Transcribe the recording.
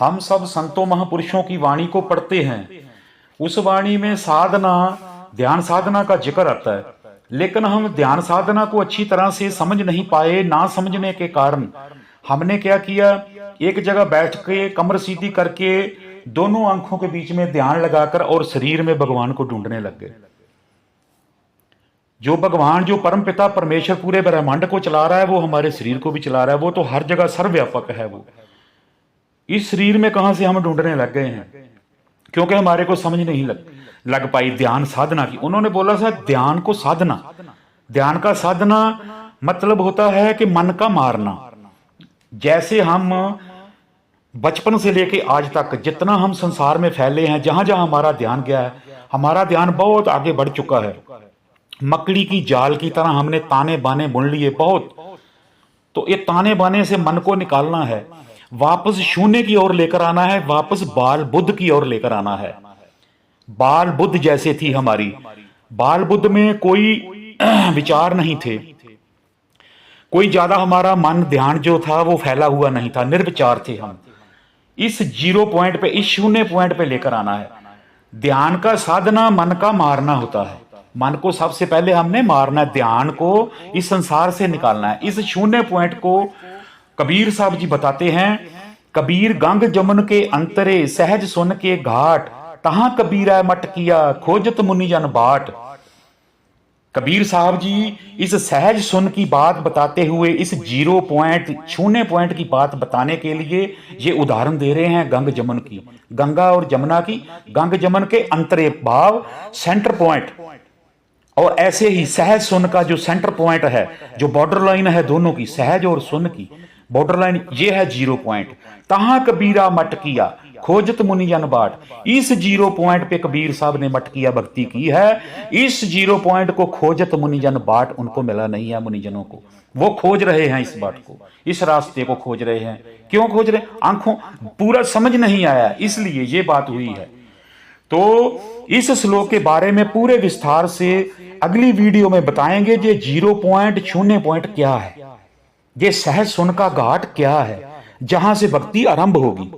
हम सब संतों महापुरुषों की वाणी को पढ़ते हैं, उस वाणी में साधना, ध्यान साधना का जिक्र आता है, लेकिन हम ध्यान साधना को अच्छी तरह से समझ नहीं पाए। ना समझने के कारण हमने क्या किया, एक जगह बैठ के कमर सीधी करके दोनों आंखों के बीच में ध्यान लगाकर और शरीर में भगवान को ढूंढने लग गए। जो भगवान, जो परम पिता परमेश्वर पूरे ब्रह्मांड को चला रहा है, वो हमारे शरीर को भी चला रहा है। वो तो हर जगह सर्वव्यापक है। वो इस शरीर में कहां से हम ढूंढने लग गए हैं, क्योंकि हमारे को समझ नहीं लग पाई ध्यान साधना की। उन्होंने बोला था ध्यान को साधना, ध्यान का साधना मतलब होता है कि मन का मारना। जैसे हम बचपन से लेके आज तक जितना हम संसार में फैले हैं, जहां जहां हमारा ध्यान गया है, हमारा ध्यान बहुत आगे बढ़ चुका है। मकड़ी की जाल की तरह हमने ताने बाने बुन लिए बहुत। तो ये ताने बाने से मन को निकालना है, वापस शून्य की ओर लेकर आना है, वापस बाल बुद्ध की ओर लेकर आना है। बाल बुद्ध जैसे थी हमारी, बाल बुद्ध में कोई विचार नहीं थे, कोई ज्यादा हमारा मन ध्यान जो था वो फैला हुआ नहीं था, निर्विचार थे हम। इस जीरो पॉइंट पे, इस शून्य पॉइंट पे लेकर आना है। ध्यान का साधना मन का मारना होता है। मन को सबसे पहले हमने मारना है, ध्यान को इस संसार से निकालना है। इस शून्य पॉइंट को कबीर साहब जी बताते हैं, कबीर गंग जमुन के अंतरे सहज सुन के घाट, तहां कबीरा मट किया खोजत मुनि जन बाट। कबीर साहब जी इस सहज सुन की बात बताते हुए, इस जीरो पॉइंट, शून्य पॉइंट की बात बताने के लिए ये उदाहरण दे रहे हैं गंग जमुन की, गंगा और जमुना की। गंग जमुन के अंतरे भाव सेंटर पॉइंट, और ऐसे ही सहज सुन का जो सेंटर पॉइंट है, जो बॉर्डर लाइन है दोनों की, सहज और सुन की बॉर्डर लाइन, ये है जीरो पॉइंट। तहां कबीरा मट किया खोजत मुनि जन बाट। इस जीरो पॉइंट पे कबीर साहब ने मट किया भक्ति की है। इस जीरो पॉइंट को खोजत मुनि जन बाट, उनको मिला नहीं है मुनिजनों को। वो खोज रहे हैं इस बाट को, इस रास्ते को खोज रहे हैं। क्यों खोज रहे? आंखों पूरा समझ नहीं आया, इसलिए ये बात हुई है। तो इस श्लोक के बारे में पूरे विस्तार से अगली वीडियो में बताएंगे। ये जीरो पॉइंट, शून्य पॉइंट क्या है, ये सहज सुन का घाट क्या है, जहां से भक्ति आरंभ होगी।